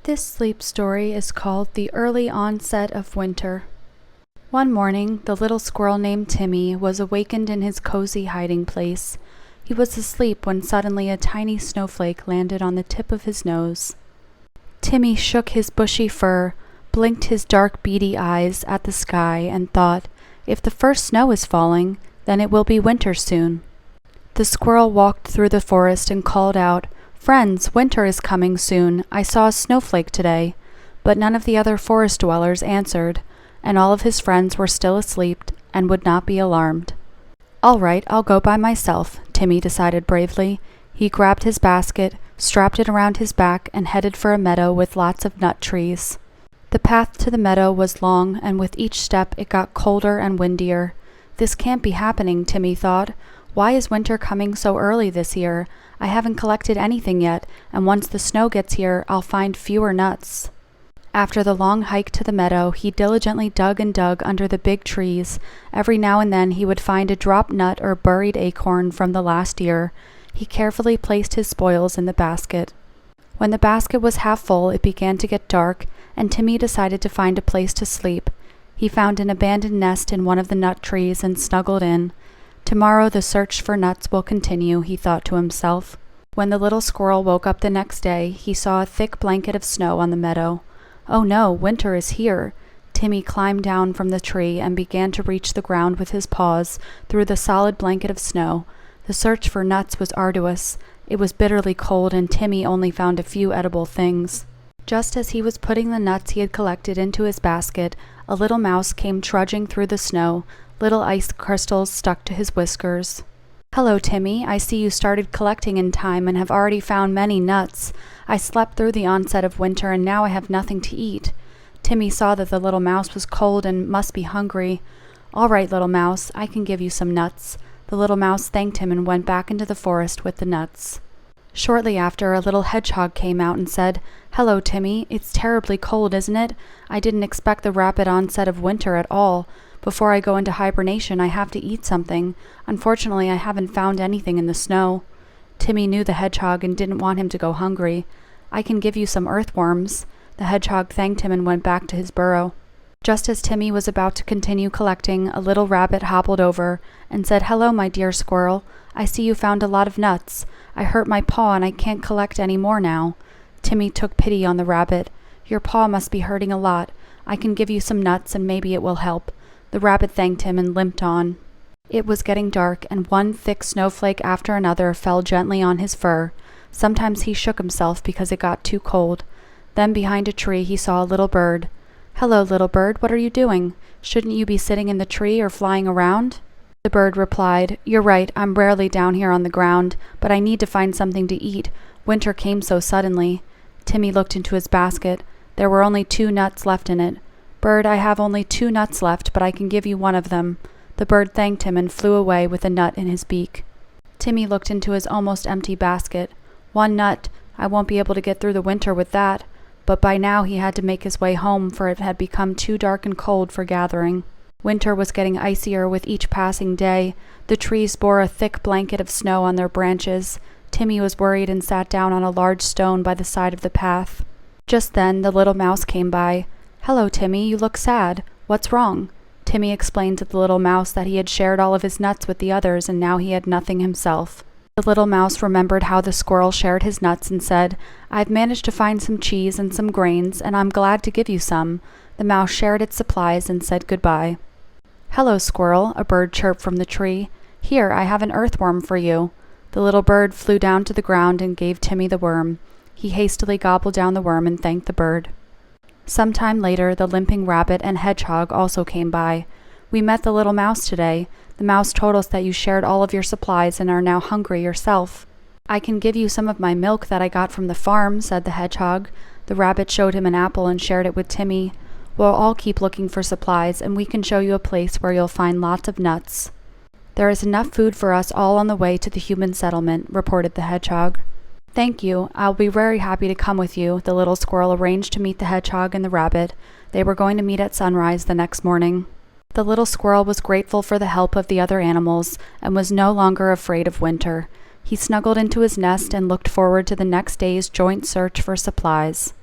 This sleep story is called The Early Onset of Winter. One morning, the little squirrel named Timmy was awakened in his cozy hiding place. He was asleep when suddenly a tiny snowflake landed on the tip of his nose. Timmy shook his bushy fur, blinked his dark beady eyes at the sky, and thought, if the first snow is falling, then it will be winter soon. The squirrel walked through the forest and called out, "Friends, winter is coming soon. I saw a snowflake today." But none of the other forest dwellers answered, and all of his friends were still asleep and would not be alarmed. "All right, I'll go by myself," Timmy decided bravely. He grabbed his basket, strapped it around his back, and headed for a meadow with lots of nut trees. The path to the meadow was long, and with each step it got colder and windier. This can't be happening, Timmy thought. Why is winter coming so early this year? I haven't collected anything yet, and once the snow gets here, I'll find fewer nuts. After the long hike to the meadow, he diligently dug and dug under the big trees. Every now and then he would find a dropped nut or buried acorn from the last year. He carefully placed his spoils in the basket. When the basket was half full, it began to get dark, and Timmy decided to find a place to sleep. He found an abandoned nest in one of the nut trees and snuggled in. Tomorrow the search for nuts will continue, he thought to himself. When the little squirrel woke up the next day, he saw a thick blanket of snow on the meadow. Oh no, winter is here! Timmy climbed down from the tree and began to reach the ground with his paws through the solid blanket of snow. The search for nuts was arduous. It was bitterly cold, and Timmy only found a few edible things. Just as he was putting the nuts he had collected into his basket, a little mouse came trudging through the snow. Little ice crystals stuck to his whiskers. "Hello, Timmy. I see you started collecting in time and have already found many nuts. I slept through the onset of winter and now I have nothing to eat." Timmy saw that the little mouse was cold and must be hungry. "All right, little mouse, I can give you some nuts." The little mouse thanked him and went back into the forest with the nuts. Shortly after, a little hedgehog came out and said, "Hello, Timmy. It's terribly cold, isn't it? I didn't expect the rapid onset of winter at all. Before I go into hibernation, I have to eat something. Unfortunately, I haven't found anything in the snow." Timmy knew the hedgehog and didn't want him to go hungry. "I can give you some earthworms." The hedgehog thanked him and went back to his burrow. Just as Timmy was about to continue collecting, a little rabbit hobbled over and said, "Hello, my dear squirrel. I see you found a lot of nuts. I hurt my paw and I can't collect any more now." Timmy took pity on the rabbit. "Your paw must be hurting a lot. I can give you some nuts and maybe it will help." The rabbit thanked him and limped on. It was getting dark, and one thick snowflake after another fell gently on his fur. Sometimes he shook himself because it got too cold. Then behind a tree he saw a little bird. "Hello, little bird, what are you doing? Shouldn't you be sitting in the tree or flying around?" The bird replied, "You're right, I'm rarely down here on the ground, but I need to find something to eat. Winter came so suddenly." Timmy looked into his basket. There were only 2 nuts left in it. "Bird, I have only 2 nuts left, but I can give you one of them." The bird thanked him and flew away with a nut in his beak. Timmy looked into his almost empty basket. 1 nut. I won't be able to get through the winter with that. But by now he had to make his way home, for it had become too dark and cold for gathering. Winter was getting icier with each passing day. The trees bore a thick blanket of snow on their branches. Timmy was worried and sat down on a large stone by the side of the path. Just then the little mouse came by. "Hello, Timmy, you look sad. What's wrong?" Timmy explained to the little mouse that he had shared all of his nuts with the others and now he had nothing himself. The little mouse remembered how the squirrel shared his nuts and said, "I've managed to find some cheese and some grains, and I'm glad to give you some." The mouse shared its supplies and said goodbye. "Hello, squirrel," a bird chirped from the tree. "Here, I have an earthworm for you." The little bird flew down to the ground and gave Timmy the worm. He hastily gobbled down the worm and thanked the bird. Some time later, the limping rabbit and hedgehog also came by. "We met the little mouse today. The mouse told us that you shared all of your supplies and are now hungry yourself." "I can give you some of my milk that I got from the farm," said the hedgehog. The rabbit showed him an apple and shared it with Timmy. "We'll all keep looking for supplies, and we can show you a place where you'll find lots of nuts." "There is enough food for us all on the way to the human settlement," reported the hedgehog. "Thank you. I'll be very happy to come with you." The little squirrel arranged to meet the hedgehog and the rabbit. They were going to meet at sunrise the next morning. The little squirrel was grateful for the help of the other animals and was no longer afraid of winter. He snuggled into his nest and looked forward to the next day's joint search for supplies.